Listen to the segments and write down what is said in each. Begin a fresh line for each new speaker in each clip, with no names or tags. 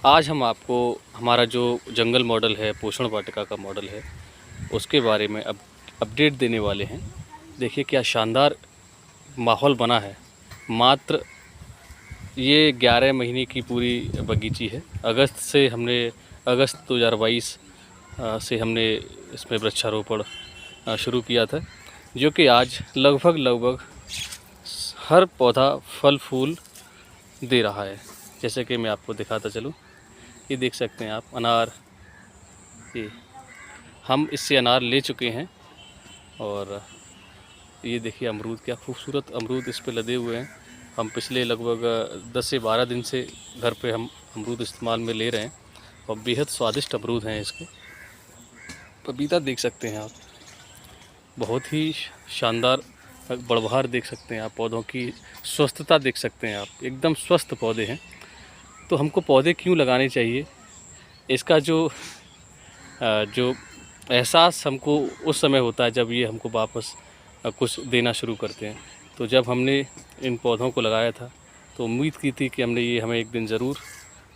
आज हम आपको हमारा जो जंगल मॉडल है, पोषण वाटिका का मॉडल है, उसके बारे में अब अपडेट देने वाले हैं। देखिए क्या शानदार माहौल बना है। मात्र ये 11 महीने की पूरी बगीची है। अगस्त 2022 से हमने इसमें वृक्षारोपण शुरू किया था, जो कि आज लगभग हर पौधा फल फूल दे रहा है। जैसे कि मैं आपको दिखाता चलूँ, ये देख सकते हैं आप अनार, ये हम इससे अनार ले चुके हैं। और ये देखिए अमरूद, क्या खूबसूरत अमरूद इस पे लदे हुए हैं। हम पिछले लगभग 10 से 12 दिन से घर पे हम अमरूद इस्तेमाल में ले रहे हैं और बेहद स्वादिष्ट अमरूद हैं इसके। पपीता देख सकते हैं आप, बहुत ही शानदार बढ़बहार देख सकते हैं आप, पौधों की स्वस्थता देख सकते हैं आप, एकदम स्वस्थ पौधे हैं। तो हमको पौधे क्यों लगाने चाहिए, इसका जो एहसास हमको उस समय होता है जब ये हमको वापस कुछ देना शुरू करते हैं। तो जब हमने इन पौधों को लगाया था तो उम्मीद की थी कि ये हमें एक दिन ज़रूर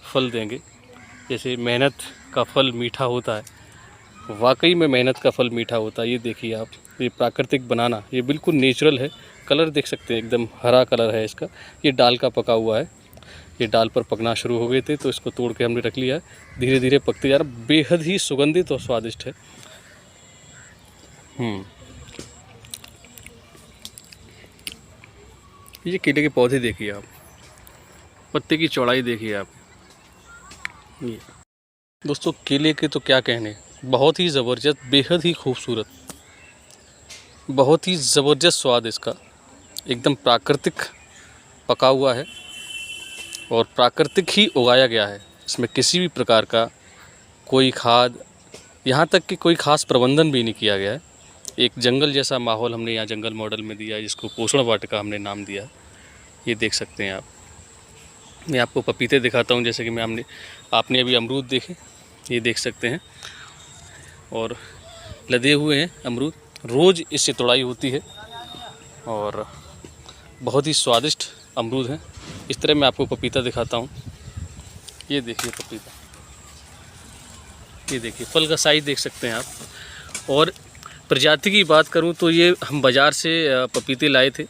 फल देंगे। जैसे मेहनत का फल मीठा होता है, वाकई में मेहनत का फल मीठा होता है। ये देखिए आप, ये प्राकृतिक बनाना, ये बिल्कुल नेचुरल है। कलर देख सकते हैं, एकदम हरा कलर है इसका। ये डाल का पका हुआ है, ये डाल पर पकना शुरू हो गए थे तो इसको तोड़ के हमने रख लिया है। धीरे धीरे पकते जा रहा, बेहद ही सुगंधित और स्वादिष्ट है। ये केले के पौधे देखिए आप, पत्ते की चौड़ाई देखिए आप। ये दोस्तों केले के तो क्या कहने, बहुत ही ज़बरदस्त, बेहद ही खूबसूरत, बहुत ही ज़बरदस्त स्वाद इसका। एकदम प्राकृतिक पका हुआ है और प्राकृतिक ही उगाया गया है। इसमें किसी भी प्रकार का कोई खाद, यहाँ तक कि कोई ख़ास प्रबंधन भी नहीं किया गया है। एक जंगल जैसा माहौल हमने यहाँ जंगल मॉडल में दिया है, जिसको पोषण वाटिका हमने नाम दिया है। ये देख सकते हैं आप। मैं आपको पपीते दिखाता हूँ, जैसे कि आपने अभी अमरूद देखे, ये देख सकते हैं, और लदे हुए हैं अमरूद। रोज़ इससे तोड़ाई होती है और बहुत ही स्वादिष्ट अमरूद हैं। इस तरह मैं आपको पपीता दिखाता हूँ। ये देखिए पपीता, ये देखिए फल का साइज़ देख सकते हैं आप। और प्रजाति की बात करूं तो ये हम बाज़ार से पपीते लाए थे,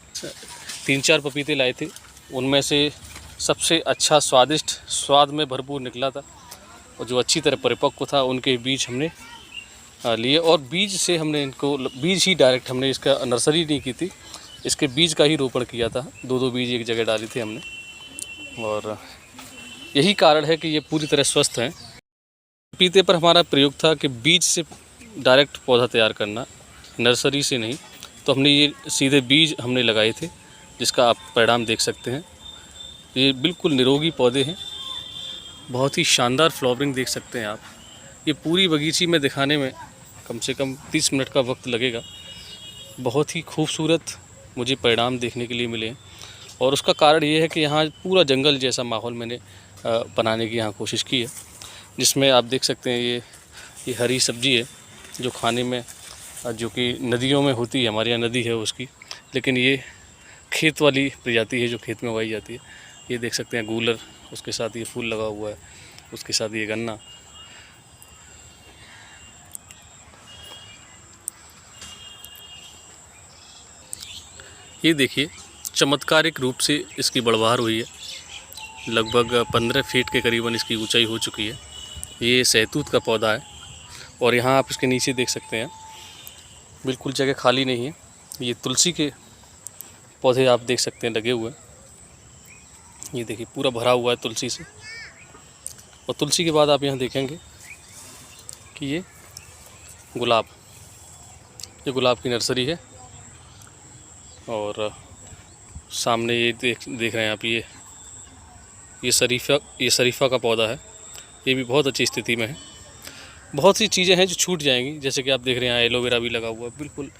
3-4 पपीते लाए थे। उनमें से सबसे अच्छा स्वादिष्ट, स्वाद में भरपूर निकला था और जो अच्छी तरह परिपक्व था, उनके बीज हमने लिए। और बीज से हमने इनको, बीज ही डायरेक्ट हमने, इसका नर्सरी नहीं की थी, इसके बीज का ही रोपण किया था। 2-2 बीज एक जगह डाले थे हमने, और यही कारण है कि ये पूरी तरह स्वस्थ हैं। पपीते पर हमारा प्रयोग था कि बीज से डायरेक्ट पौधा तैयार करना, नर्सरी से नहीं। तो हमने ये सीधे बीज हमने लगाए थे, जिसका आप परिणाम देख सकते हैं। ये बिल्कुल निरोगी पौधे हैं, बहुत ही शानदार फ्लावरिंग देख सकते हैं आप। ये पूरी बगीची में दिखाने में कम से कम 30 मिनट का वक्त लगेगा। बहुत ही खूबसूरत मुझे परिणाम देखने के लिए मिले हैं, और उसका कारण ये है कि यहाँ पूरा जंगल जैसा माहौल मैंने बनाने की यहाँ कोशिश की है। जिसमें आप देख सकते हैं ये हरी सब्जी है, जो खाने में, जो कि नदियों में होती है, हमारे यहाँ नदी है उसकी, लेकिन ये खेत वाली प्रजाति है जो खेत में उगाई जाती है। ये देख सकते हैं गूलर, उसके साथ ये फूल लगा हुआ है, उसके साथ ये गन्ना। ये देखिए चमत्कारिक रूप से इसकी बढ़वार हुई है। लगभग 15 फीट के करीबन इसकी ऊंचाई हो चुकी है। ये सहतूत का पौधा है, और यहाँ आप इसके नीचे देख सकते हैं बिल्कुल जगह खाली नहीं है। ये तुलसी के पौधे आप देख सकते हैं लगे हुए हैं। ये देखिए पूरा भरा हुआ है तुलसी से। और तुलसी के बाद आप यहाँ देखेंगे कि ये गुलाब की नर्सरी है। और सामने ये देख रहे हैं आप, ये शरीफा का पौधा है। ये भी बहुत अच्छी स्थिति में है। बहुत सी चीज़ें हैं जो छूट जाएंगी, जैसे कि आप देख रहे हैं एलोवेरा भी लगा हुआ है। बिल्कुल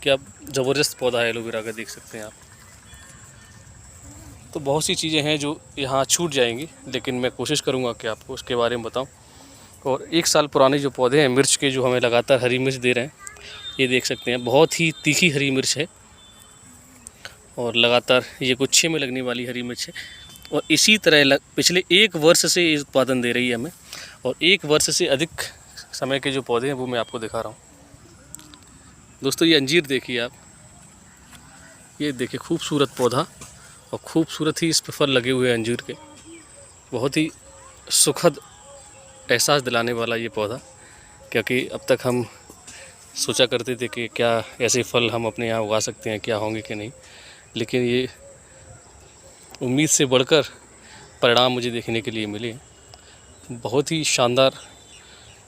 क्या ज़बरदस्त पौधा है एलोवेरा का, देख सकते हैं आप। तो बहुत सी चीज़ें हैं जो यहाँ छूट जाएंगी, लेकिन मैं कोशिश करूँगा कि आपको उसके बारे में बताऊँ। और 1 साल पुराने जो पौधे हैं मिर्च के, जो हमें लगातार हरी मिर्च दे रहे हैं, ये देख सकते हैं बहुत ही तीखी हरी मिर्च है, और लगातार ये गुच्छे में लगने वाली हरी मिर्च है। और इसी तरह पिछले 1 वर्ष से ये उत्पादन दे रही है हमें। और 1 वर्ष से अधिक समय के जो पौधे हैं वो मैं आपको दिखा रहा हूँ। दोस्तों ये अंजीर देखिए आप, ये देखिए खूबसूरत पौधा और खूबसूरत ही इस पर फल लगे हुए हैं अंजीर के। बहुत ही सुखद एहसास दिलाने वाला ये पौधा, क्योंकि अब तक हम सोचा करते थे कि क्या ऐसे फल हम अपने यहाँ उगा सकते हैं, क्या होंगे कि नहीं, लेकिन ये उम्मीद से बढ़कर परिणाम मुझे देखने के लिए मिले। बहुत ही शानदार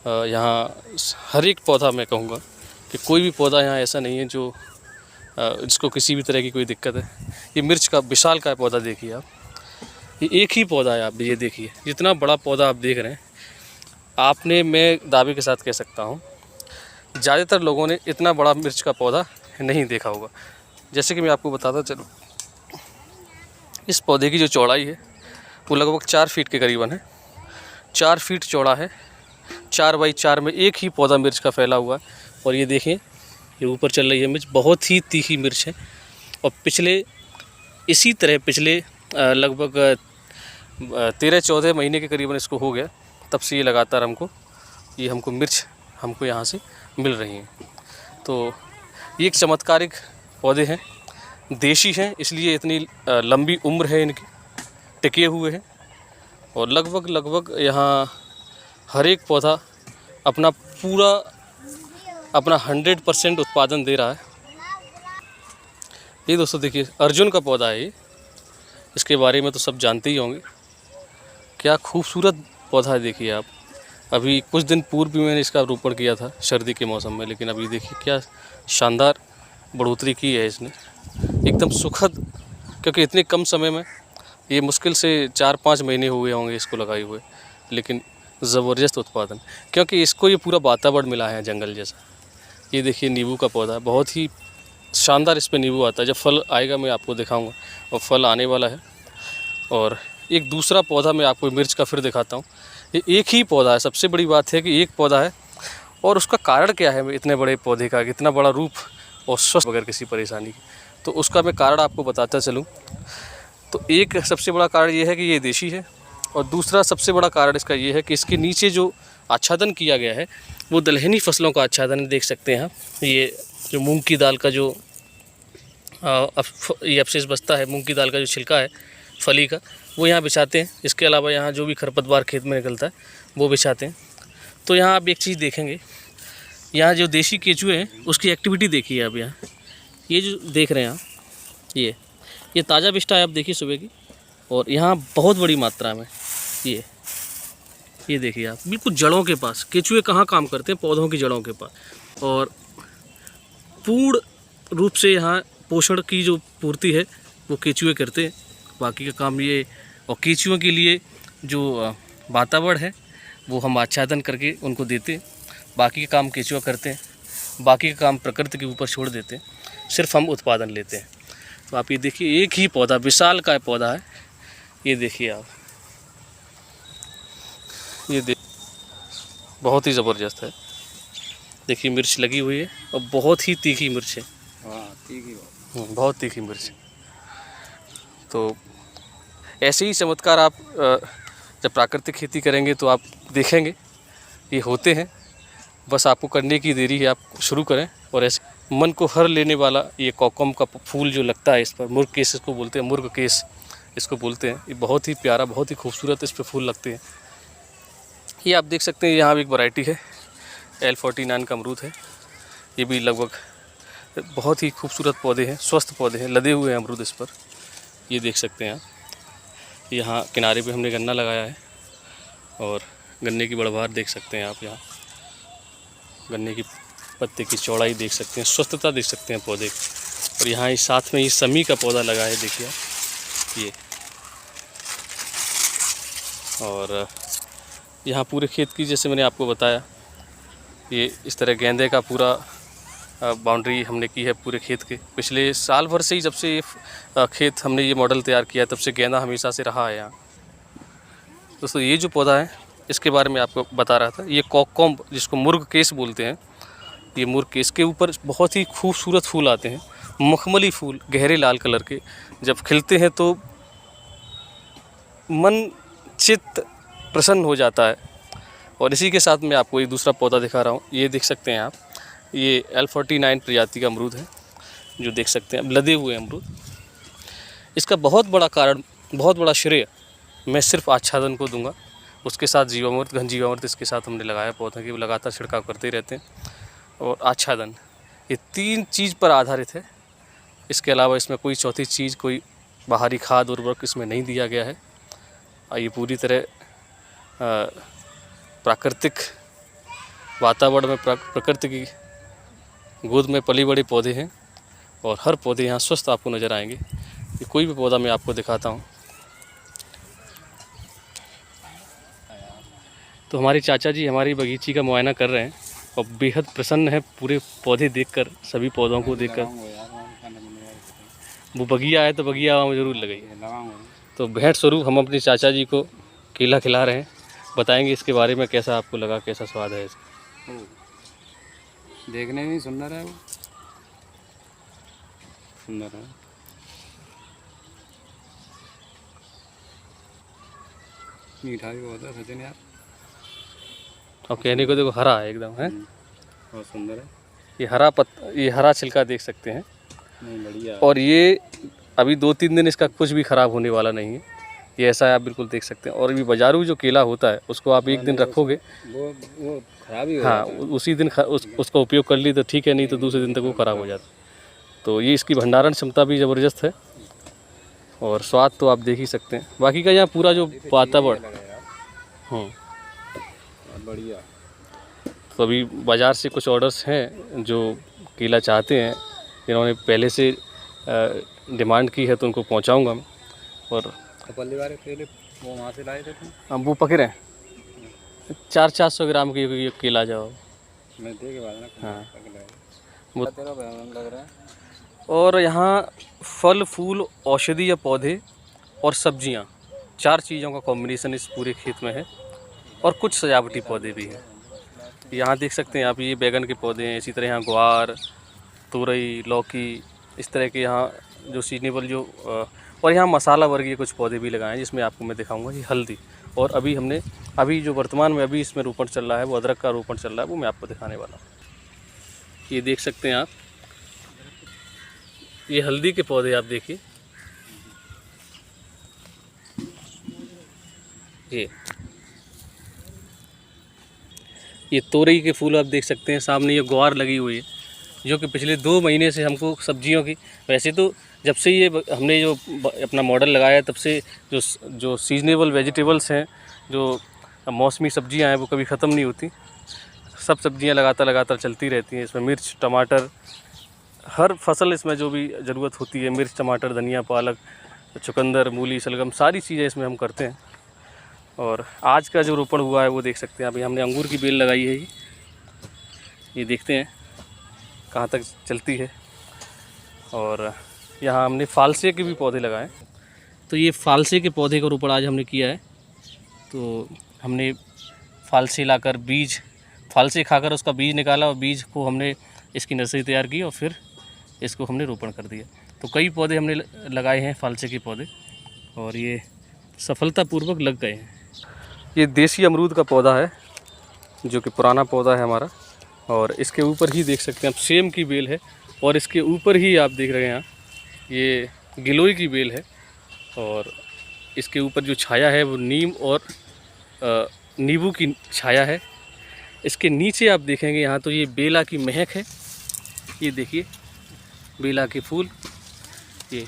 यहाँ हर एक पौधा, मैं कहूँगा कि कोई भी पौधा यहाँ ऐसा नहीं है जो जिसको किसी भी तरह की कोई दिक्कत है। ये मिर्च का विशाल का पौधा देखिए आप, ये एक ही पौधा है। आप ये देखिए जितना बड़ा पौधा आप देख रहे हैं, आपने, मैं दावे के साथ कह सकता हूँ, ज़्यादातर लोगों ने इतना बड़ा मिर्च का पौधा नहीं देखा होगा। जैसे कि मैं आपको बताता चलूँ, इस पौधे की जो चौड़ाई है वो लगभग 4 फीट के करीबन है। 4 फीट चौड़ा है, 4 बाई 4 में एक ही पौधा मिर्च का फैला हुआ है। और ये देखें, ये ऊपर चल रही है मिर्च, बहुत ही तीखी मिर्च है। और इसी तरह पिछले लगभग 13-14 महीने के करीबन इसको हो गया, तब से ये लगातार हमको मिर्च यहाँ से मिल रही हैं। तो ये एक चमत्कारिक पौधे हैं, देशी हैं, इसलिए इतनी लंबी उम्र है इनकी, टिके हुए हैं। और लगभग यहाँ हर एक पौधा अपना 100% उत्पादन दे रहा है। ये दोस्तों देखिए अर्जुन का पौधा है ये, इसके बारे में तो सब जानते ही होंगे। क्या खूबसूरत पौधा है देखिए आप। अभी कुछ दिन पूर्व भी मैंने इसका रोपण किया था सर्दी के मौसम में, लेकिन अभी देखिए क्या शानदार बढ़ोतरी की है इसने, एकदम सुखद। क्योंकि इतने कम समय में, ये मुश्किल से 4-5 महीने हुए होंगे इसको लगाए हुए, लेकिन ज़बरदस्त उत्पादन, क्योंकि इसको ये पूरा वातावरण मिला है जंगल जैसा। ये देखिए नींबू का पौधा, बहुत ही शानदार इस पर नींबू आता है। जब फल आएगा मैं आपको दिखाऊंगा, और फल आने वाला है। और एक दूसरा पौधा मैं आपको मिर्च का फिर दिखाता हूँ। ये एक ही पौधा है, सबसे बड़ी बात है कि एक पौधा है, और उसका कारण क्या है इतने बड़े पौधे का, इतना बड़ा रूप और स्वस्थ बगैर किसी परेशानी की, तो उसका मैं कारण आपको बताता चलूँ। तो एक सबसे बड़ा कारण ये है कि ये देशी है, और दूसरा सबसे बड़ा कारण इसका ये है कि इसके नीचे जो आच्छादन किया गया है वो दलहनी फसलों का आच्छादन देख सकते हैं आप। ये जो मूंग की दाल का जो ये अवशेष बचता है, मूंग की दाल का जो छिलका है फली का, वो यहाँ बिछाते हैं। इसके अलावा यहाँ जो भी खरपतवार खेत में निकलता है वो बिछाते हैं। तो यहाँ आप एक चीज़ देखेंगे, यहाँ जो देशी केचुए हैं उसकी एक्टिविटी देखिए आप। यहाँ ये जो देख रहे हैं आप, ये ताज़ा बिष्टा है, आप देखिए सुबह की, और यहाँ बहुत बड़ी मात्रा में ये देखिए आप, बिल्कुल जड़ों के पास। केचुए कहाँ काम करते हैं? पौधों की जड़ों के पास। और पूर्ण रूप से यहाँ पोषण की जो पूर्ति है वो केचुए करते हैं, बाकी का काम ये। और केचुओं के लिए जो वातावरण है वो हम आच्छादन करके उनको देते हैं, बाकी का काम केचुआ करते हैं, बाकी का काम प्रकृति के ऊपर छोड़ देते हैं, सिर्फ हम उत्पादन लेते हैं। तो आप ये देखिए, एक ही पौधा, विशाल का पौधा है, ये देखिए आप, बहुत ही ज़बरदस्त है। देखिए मिर्च लगी हुई है, और बहुत ही तीखी मिर्च है। बहुत तीखी मिर्च। तो ऐसे ही चमत्कार आप जब प्राकृतिक खेती करेंगे तो आप देखेंगे ये होते हैं। बस आपको करने की देरी है, आप शुरू करें। और ऐसे मन को हर लेने वाला ये कोकम का फूल जो लगता है इस पर, मुर्ग केस इसको बोलते हैं, मुर्ग केस इसको बोलते हैं। ये बहुत ही प्यारा, बहुत ही खूबसूरत इस पर फूल लगते हैं। ये आप देख सकते हैं, यहाँ भी एक वैरायटी है, L49 का अमरूद है। ये भी लगभग बहुत ही खूबसूरत पौधे हैं, स्वस्थ पौधे हैं, लदे हुए हैं अमरूद इस पर, ये देख सकते हैं आप। यहाँ किनारे पे हमने गन्ना लगाया है, और गन्ने की बढ़वार देख सकते हैं आप। यहाँ गन्ने की पत्ते की चौड़ाई देख सकते हैं, स्वस्थता देख सकते हैं पौधे की। और यहाँ इस साथ में ये समी का पौधा लगा है, देखिए ये। और यहाँ पूरे खेत की, जैसे मैंने आपको बताया, ये इस तरह गेंदे का पूरा बाउंड्री हमने की है पूरे खेत के। पिछले साल भर से ही, जब से ये खेत हमने ये मॉडल तैयार किया, तब से गेंदा हमेशा से रहा है यहाँ। दोस्तों ये जो पौधा है इसके बारे में आपको बता रहा था, ये कोकम, जिसको मुर्ग केस बोलते हैं, ये मुर्ग केस के ऊपर बहुत ही खूबसूरत फूल आते हैं, मखमली फूल, गहरे लाल कलर के। जब खिलते हैं तो मन चित्त प्रसन्न हो जाता है। और इसी के साथ मैं आपको एक दूसरा पौधा दिखा रहा हूँ। ये देख सकते हैं आप, ये L49 प्रजाति का अमरूद है, जो देख सकते हैं अब लदे हुए अमरूद। इसका बहुत बड़ा कारण, बहुत बड़ा श्रेय मैं सिर्फ आच्छादन को दूंगा। उसके साथ जीवामृत, घन जीवामृत इसके साथ हमने लगाया पौधे की, लगातार छिड़काव करते ही रहते हैं। और आच्छादन, ये 3 चीज़ पर आधारित है। इसके अलावा इसमें कोई चौथी चीज़, कोई बाहरी खाद उर्वरक इसमें नहीं दिया गया है। ये पूरी तरह प्राकृतिक वातावरण में प्रकृति की गोद में पली बड़े पौधे हैं। और हर पौधे यहाँ स्वस्थ आपको नज़र आएंगे। ये कोई भी पौधा मैं आपको दिखाता हूँ। तो हमारे चाचा जी हमारी बगीची का मुआयना कर रहे हैं और बेहद प्रसन्न है पूरे पौधे देखकर, सभी पौधों को देखकर। वो बगिया है तो बगिया वहाँ ज़रूर लगाइए। तो भेंट स्वरूप हम अपने चाचा जी को केला खिला रहे हैं। बताएंगे इसके बारे में, कैसा आपको लगा, कैसा स्वाद है इसका।
देखने में सुंदर है, वो सुंदर है। मीठा भी बहुत है सचिन यार।
और कहने को देखो हरा है एकदम, है
बहुत सुंदर है।
ये हरा छिलका देख सकते हैं।
नहीं बढ़िया।
और ये अभी 2-3 दिन इसका कुछ भी ख़राब होने वाला नहीं है। ये ऐसा है, आप बिल्कुल देख सकते हैं। और अभी बाजारू जो केला होता है उसको आप एक दिन रखोगे,
वो खराब ही हो
हाँ, उसी दिन उसका उपयोग कर ली तो ठीक है, नहीं तो दूसरे दिन तक वो ख़राब हो जाता। तो ये इसकी भंडारण क्षमता भी ज़बरदस्त है और स्वाद तो आप देख ही सकते हैं। बाकी का यहाँ पूरा जो वातावरण,
बढ़िया।
तो अभी बाज़ार से कुछ ऑर्डर्स हैं जो केला चाहते हैं, जिन्होंने पहले से डिमांड की है, तो उनको पहुंचाऊंगा मैं। और
पल्ली वाले केले वो वहाँ से लाए थे तुम?
हम वो पकड़े हैं 400-400 ग्राम के ये केला जाओ।
मैं देखे बाद ना,
हाँ
वो तेरा लग रहा है।
और यहाँ फल फूल, औषधीय पौधे और सब्जियाँ, 4 चीज़ों का कॉम्बिनेशन इस पूरे खेत में है। और कुछ सजावटी पौधे भी हैं। यहाँ देख सकते हैं आप, ये बैगन के पौधे हैं। इसी तरह यहाँ ग्वार, तुरई, लौकी, इस तरह के यहाँ जो सीजनेबल जो और यहाँ मसाला वर्गीय कुछ पौधे भी लगाए हैं, जिसमें आपको मैं दिखाऊंगा। ये हल्दी, और अभी जो वर्तमान में अभी इसमें रोपण चल रहा है, वो अदरक का रोपण चल रहा है, वो मैं आपको दिखाने वाला हूँ। ये देख सकते हैं आप, ये हल्दी के पौधे आप देखिए। ये तोरई के फूल आप देख सकते हैं। सामने ये ग्वार लगी हुई है, जो कि पिछले 2 महीने से हमको सब्जियों की, वैसे तो जब से ये हमने जो अपना मॉडल लगाया, तब से जो सीजनेबल वेजिटेबल्स हैं, जो मौसमी सब्जियां हैं, वो कभी ख़त्म नहीं होती। सब सब्जियां लगातार चलती रहती हैं। इसमें मिर्च, टमाटर, हर फसल इसमें जो भी ज़रूरत होती है, मिर्च, टमाटर, धनिया, पालक, चुकंदर, मूली, शलगम, सारी चीज़ें इसमें हम करते हैं। और आज का जो रोपण हुआ है वो देख सकते हैं। अभी हमने अंगूर की बेल लगाई है। ये देखते हैं कहाँ तक चलती है। और यहाँ हमने फालसे के भी पौधे लगाए। तो ये फालसे के पौधे का रोपण आज हमने किया है। तो हमने फालसे लाकर बीज, फालसे खाकर उसका बीज निकाला, और बीज को हमने इसकी नर्सरी तैयार की और फिर इसको हमने रोपण कर दिया। तो कई पौधे हमने लगाए हैं फालसे के पौधे, और ये सफलतापूर्वक लग गए हैं। ये देसी अमरूद का पौधा है, जो कि पुराना पौधा है हमारा। और इसके ऊपर ही देख सकते हैं आप, सेम की बेल है। और इसके ऊपर ही आप देख रहे हैं, ये गिलोय की बेल है। और इसके ऊपर जो छाया है वो नीम और नींबू की छाया है। इसके नीचे आप देखेंगे यहाँ, तो ये बेला की महक है। ये देखिए बेला के फूल, ये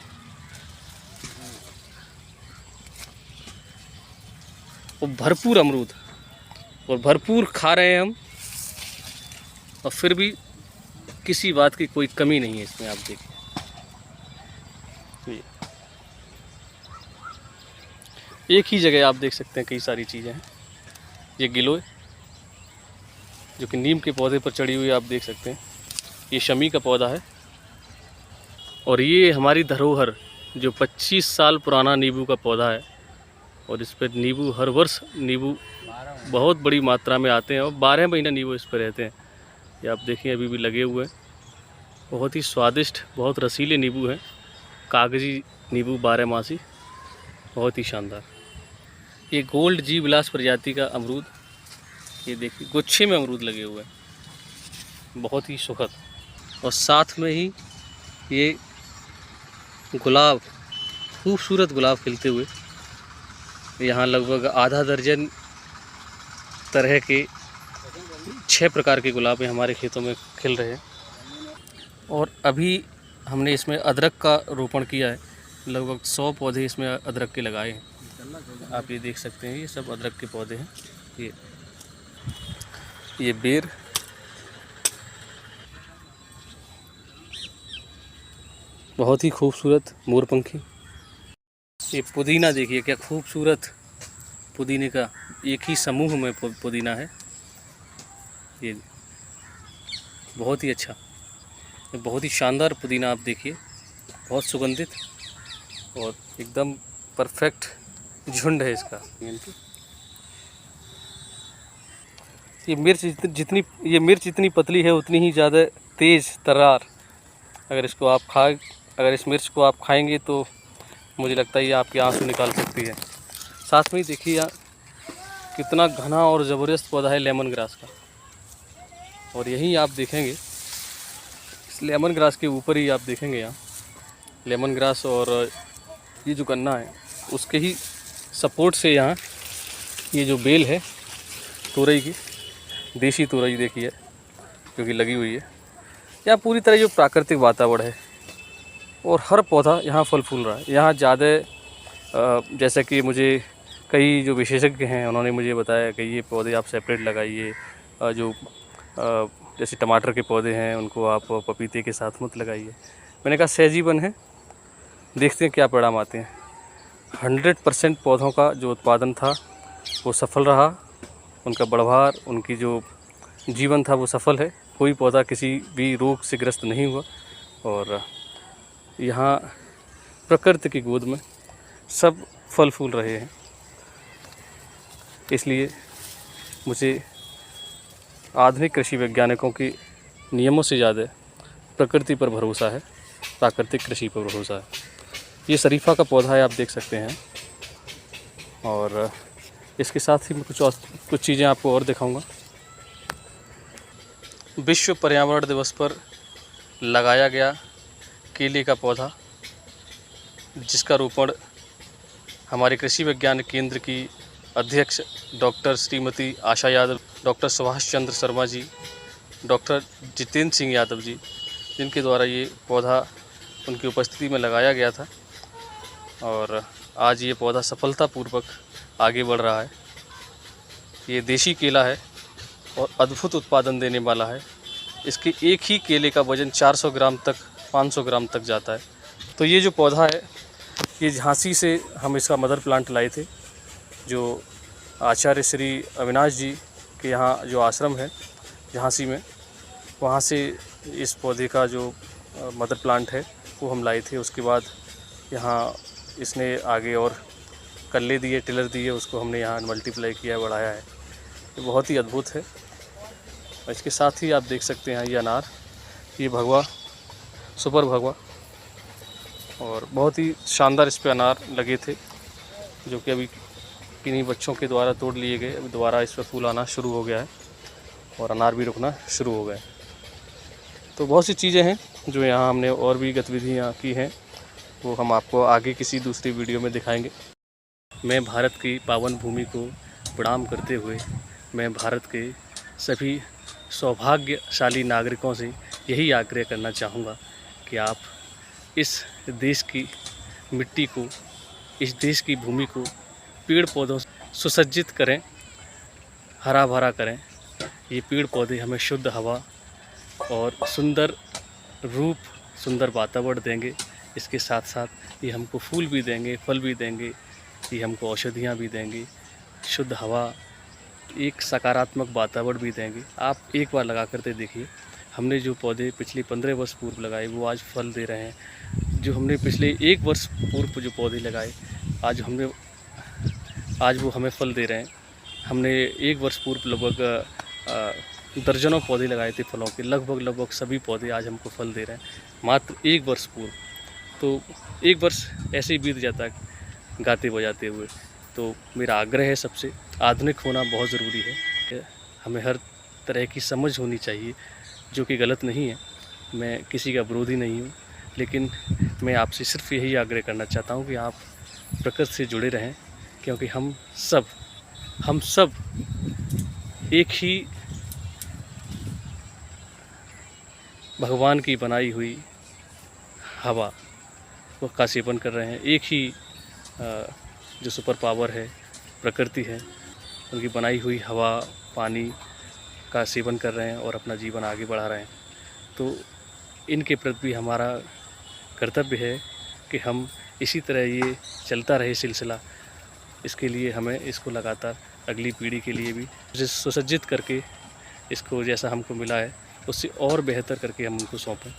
और भरपूर अमरूद, और भरपूर खा रहे हैं हम, और फिर भी किसी बात की कोई कमी नहीं है इसमें। आप देखिए, एक ही जगह आप देख सकते हैं कई सारी चीज़ें हैं। ये गिलोय, जो कि नीम के पौधे पर चढ़ी हुई आप देख सकते हैं। ये शमी का पौधा है। और ये हमारी धरोहर, जो 25 साल पुराना नींबू का पौधा है। और इस पर नींबू, हर वर्ष नींबू बहुत बड़ी मात्रा में आते हैं, और 12 महीना नींबू इस पर रहते हैं। ये आप देखिए अभी भी लगे हुए हैं। बहुत ही स्वादिष्ट, बहुत रसीले नींबू हैं, कागजी नींबू, 12 मासी, बहुत ही शानदार। ये गोल्ड जी विलास प्रजाति का अमरूद, ये देखिए गुच्छे में अमरूद लगे हुए हैं, बहुत ही सुखद। और साथ में ही ये गुलाब, खूबसूरत गुलाब खिलते हुए, यहाँ लगभग आधा दर्जन तरह के 6 प्रकार के गुलाब हमारे खेतों में खिल रहे हैं। और अभी हमने इसमें अदरक का रोपण किया है, लगभग 100 पौधे इसमें अदरक के लगाए हैं। आप ये देख सकते हैं, ये सब अदरक के पौधे हैं। ये बेर, बहुत ही खूबसूरत मोरपंखी। ये पुदीना देखिए क्या खूबसूरत पुदीने का एक ही समूह में पुदीना है। ये बहुत ही अच्छा, ये बहुत ही शानदार पुदीना आप देखिए, बहुत सुगंधित और एकदम परफेक्ट झुंड है इसका। ये मिर्च जितनी पतली है उतनी ही ज़्यादा तेज़ तर्रार। अगर इस मिर्च को आप खाएंगे तो मुझे लगता है ये आपके आंसू निकाल सकती है। साथ में ही देखिए यहाँ कितना घना और ज़बरदस्त पौधा है लेमन ग्रास का। और यहीं आप देखेंगे, इस लेमन ग्रास के ऊपर ही आप देखेंगे यहाँ लेमन ग्रास, और ये जो गन्ना है उसके ही सपोर्ट से यहाँ ये जो बेल है तुरई की, देसी तुरई देखिए क्योंकि लगी हुई है। यहाँ पूरी तरह जो प्राकृतिक वातावरण है और हर पौधा यहाँ फल फूल रहा है। यहाँ ज़्यादा जैसा कि मुझे कई जो विशेषज्ञ हैं उन्होंने मुझे बताया कि ये पौधे आप सेपरेट लगाइए, जो जैसे टमाटर के पौधे हैं उनको आप पपीते के साथ मत लगाइए। मैंने कहा सहजीवन है, देखते हैं क्या परिणाम आते हैं। 100% पौधों का जो उत्पादन था वो सफल रहा, उनका बढ़वार, उनकी जो जीवन था वो सफल है। कोई पौधा किसी भी रोग से ग्रस्त नहीं हुआ और यहाँ प्रकृति की गोद में सब फल फूल रहे हैं। इसलिए मुझे आधुनिक कृषि वैज्ञानिकों के नियमों से ज़्यादा प्रकृति पर भरोसा है, प्राकृतिक कृषि पर भरोसा है। ये शरीफा का पौधा है, आप देख सकते हैं। और इसके साथ ही मैं कुछ चीज़ें आपको और दिखाऊंगा। विश्व पर्यावरण दिवस पर लगाया गया केले का पौधा, जिसका रोपण हमारे कृषि विज्ञान केंद्र की अध्यक्ष doctor Shrimati Asha Yadav, doctor Subhash Chandra Sharma ji, doctor Jitendra Singh Yadav ji, जिनके द्वारा ये पौधा उनकी उपस्थिति में लगाया गया था। और आज ये पौधा सफलतापूर्वक आगे बढ़ रहा है। ये देशी केला है और अद्भुत उत्पादन देने वाला है। इसके एक ही केले का वज़न 400 ग्राम तक 500 ग्राम तक जाता है। तो ये जो पौधा है ये झांसी से हम इसका मदर प्लांट लाए थे, जो आचार्य श्री अविनाश जी के यहाँ जो आश्रम है झांसी में, वहाँ से इस पौधे का जो मदर प्लांट है वो हम लाए थे। उसके बाद यहाँ इसने आगे और कल्ले दिए, टिलर दिए, उसको हमने यहाँ मल्टीप्लाई किया, बढ़ाया है। ये बहुत ही अद्भुत है। इसके साथ ही आप देख सकते हैं ये अनार, ये भगवा, सुपर भगवा, और बहुत ही शानदार इस पे अनार लगे थे, जो कि अभी किन्हीं बच्चों के द्वारा तोड़ लिए गए। अभी दोबारा इस पर फूल आना शुरू हो गया है और अनार भी रुकना शुरू हो गए। तो बहुत सी चीज़ें हैं जो यहाँ हमने और भी गतिविधियाँ की हैं, वो हम आपको आगे किसी दूसरी वीडियो में दिखाएंगे। मैं भारत की पावन भूमि को प्रणाम करते हुए मैं भारत के सभी सौभाग्यशाली नागरिकों से यही आग्रह करना चाहूँगा कि आप इस देश की मिट्टी को, इस देश की भूमि को पेड़ पौधों से सुसज्जित करें, हरा भरा करें। ये पेड़ पौधे हमें शुद्ध हवा और सुंदर रूप, सुंदर वातावरण देंगे। इसके साथ साथ ये हमको फूल भी देंगे, फल भी देंगे, ये हमको औषधियाँ भी देंगे, शुद्ध हवा, एक सकारात्मक वातावरण भी देंगे। आप एक बार लगा करके देखिए, हमने जो पौधे पिछले 15 वर्ष पूर्व लगाए वो आज फल दे रहे हैं। जो हमने पिछले 1 वर्ष पूर्व जो पौधे लगाए आज वो हमें फल दे रहे हैं। हमने 1 वर्ष पूर्व लगभग दर्जनों पौधे लगाए थे फलों के, लगभग सभी पौधे आज हमको फल दे रहे हैं मात्र 1 वर्ष पूर्व। तो 1 वर्ष ऐसे ही बीत जाता है गाते बजाते हुए। तो मेरा आग्रह है सबसे, आधुनिक होना बहुत ज़रूरी है। हमें हर तरह की समझ होनी चाहिए, जो कि गलत नहीं है। मैं किसी का विरोधी नहीं हूँ, लेकिन मैं आपसे सिर्फ यही आग्रह करना चाहता हूँ कि आप प्रकृति से जुड़े रहें, क्योंकि हम सब एक ही भगवान की बनाई हुई हवा का सेवन कर रहे हैं। एक ही जो सुपर पावर है, प्रकृति है, उनकी बनाई हुई हवा, पानी का सेवन कर रहे हैं और अपना जीवन आगे बढ़ा रहे हैं। तो इनके प्रति भी हमारा कर्तव्य है कि हम इसी तरह ये चलता रहे सिलसिला। इसके लिए हमें इसको लगातार अगली पीढ़ी के लिए भी सुसज्जित करके, इसको जैसा हमको मिला है उससे और बेहतर करके हम उनको सौंपें,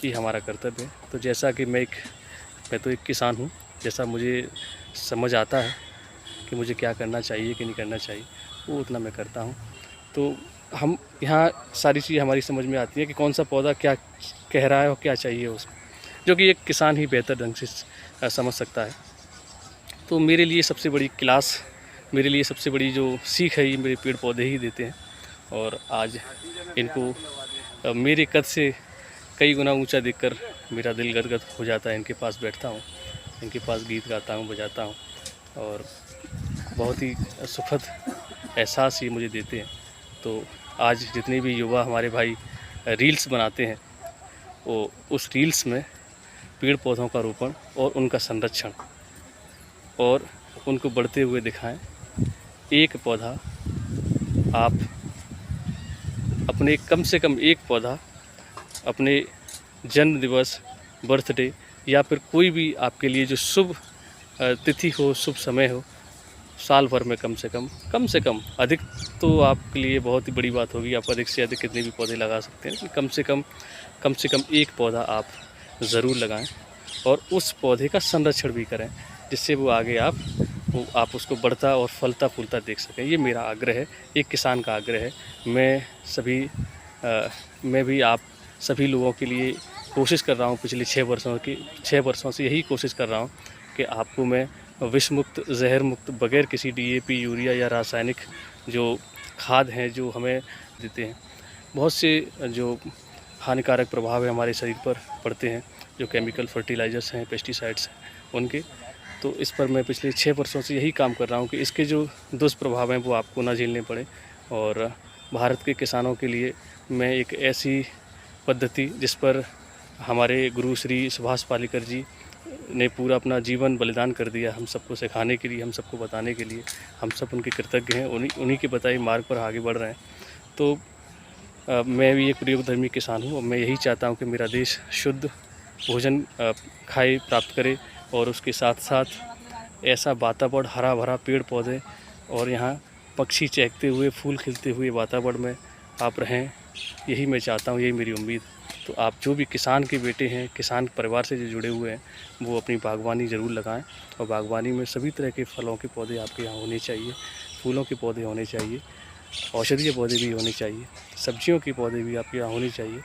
ये हमारा कर्तव्य है। तो जैसा कि मैं तो एक किसान हूँ, जैसा मुझे समझ आता है कि मुझे क्या करना चाहिए कि नहीं करना चाहिए, वो उतना मैं करता हूँ। तो हम यहाँ सारी चीज़ हमारी समझ में आती है कि कौन सा पौधा क्या कह रहा है और क्या चाहिए उसको, जो कि एक किसान ही बेहतर ढंग से समझ सकता है। तो मेरे लिए सबसे बड़ी क्लास, मेरे लिए सबसे बड़ी जो सीख है, ये मेरे पेड़ पौधे ही देते हैं। और आज इनको मेरे कद से कई गुना ऊंचा देखकर मेरा दिल गदगद हो जाता है। इनके पास बैठता हूँ, इनके पास गीत गाता हूँ, बजाता हूँ, और बहुत ही सुखद एहसास ये मुझे देते हैं। तो आज जितने भी युवा हमारे भाई रील्स बनाते हैं, वो उस रील्स में पेड़ पौधों का रोपण और उनका संरक्षण और उनको बढ़ते हुए दिखाएं। एक पौधा आप अपने, कम से कम एक पौधा अपने जन्म दिवस, बर्थडे या फिर कोई भी आपके लिए जो शुभ तिथि हो, शुभ समय हो, साल भर में कम से कम, अधिक तो आपके लिए बहुत ही बड़ी बात होगी, आप अधिक से अधिक कितने भी पौधे लगा सकते हैं, कम से कम एक पौधा आप ज़रूर लगाएं और उस पौधे का संरक्षण भी करें, जिससे वो आगे आप उसको बढ़ता और फलता फूलता देख सकें। ये मेरा आग्रह है, एक किसान का आग्रह है। मैं भी आप सभी लोगों के लिए कोशिश कर रहा हूँ, पिछले 6 वर्षों से यही कोशिश कर रहा हूँ कि आपको मैं विष मुक्त, जहर मुक्त, बगैर किसी DAP, यूरिया या रासायनिक जो खाद हैं जो हमें देते हैं, बहुत से जो हानिकारक प्रभाव है हमारे शरीर पर पड़ते हैं, जो केमिकल फर्टिलाइज़र्स हैं, पेस्टिसाइड्स हैं उनके, तो इस पर मैं पिछले 6 वर्षों से यही काम कर रहा हूँ कि इसके जो दुष्प्रभाव हैं वो आपको ना झेलने पड़े। और भारत के किसानों के लिए मैं एक ऐसी पद्धति, जिस पर हमारे गुरु श्री सुभाष पालेकर जी ने पूरा अपना जीवन बलिदान कर दिया हम सबको सिखाने के लिए, हम सबको बताने के लिए, हम सब उनके कृतज्ञ हैं, उन्हीं के बताए मार्ग पर आगे बढ़ रहे हैं। तो मैं भी एक प्रयोगधर्मी किसान हूँ और मैं यही चाहता हूँ कि मेरा देश शुद्ध भोजन खाए, प्राप्त करे, और उसके साथ साथ ऐसा वातावरण, हरा भरा पेड़ पौधे और यहाँ पक्षी चहकते हुए, फूल खिलते हुए वातावरण में आप रहें, यही मैं चाहता हूँ, यही मेरी उम्मीद। तो आप जो भी किसान के बेटे हैं, किसान परिवार से जो जुड़े हुए हैं, वो अपनी बागवानी ज़रूर लगाएं, और बागवानी में सभी तरह के फलों के पौधे आपके यहाँ होने चाहिए, फूलों के पौधे होने चाहिए, औषधीय पौधे भी होने चाहिए, सब्जियों के पौधे भी आपके यहाँ होने चाहिए,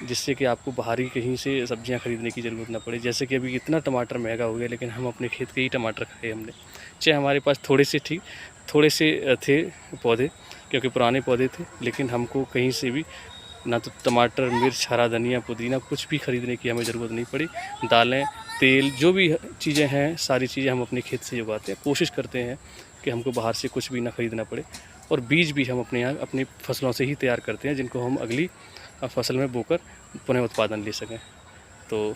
जिससे कि आपको बाहरी कहीं से सब्जियां खरीदने की ज़रूरत ना पड़े। जैसे कि अभी इतना टमाटर महंगा हो गया, लेकिन हम अपने खेत के ही टमाटर खाए हमने, चाहे हमारे पास थोड़े से थे पौधे, क्योंकि पुराने पौधे थे, लेकिन हमको कहीं से भी ना तो टमाटर, मिर्च, हरा धनिया, पुदीना कुछ भी खरीदने की हमें ज़रूरत नहीं पड़ी। दालें, तेल, जो भी चीज़ें हैं, सारी चीज़ें हम अपने खेत से उगाते हैं। कोशिश करते हैं कि हमको बाहर से कुछ भी ना खरीदना पड़े, और बीज भी हम अपने यहाँ अपनी फसलों से ही तैयार करते हैं, जिनको हम अगली फसल में बोकर पुनः उत्पादन ले सकें। तो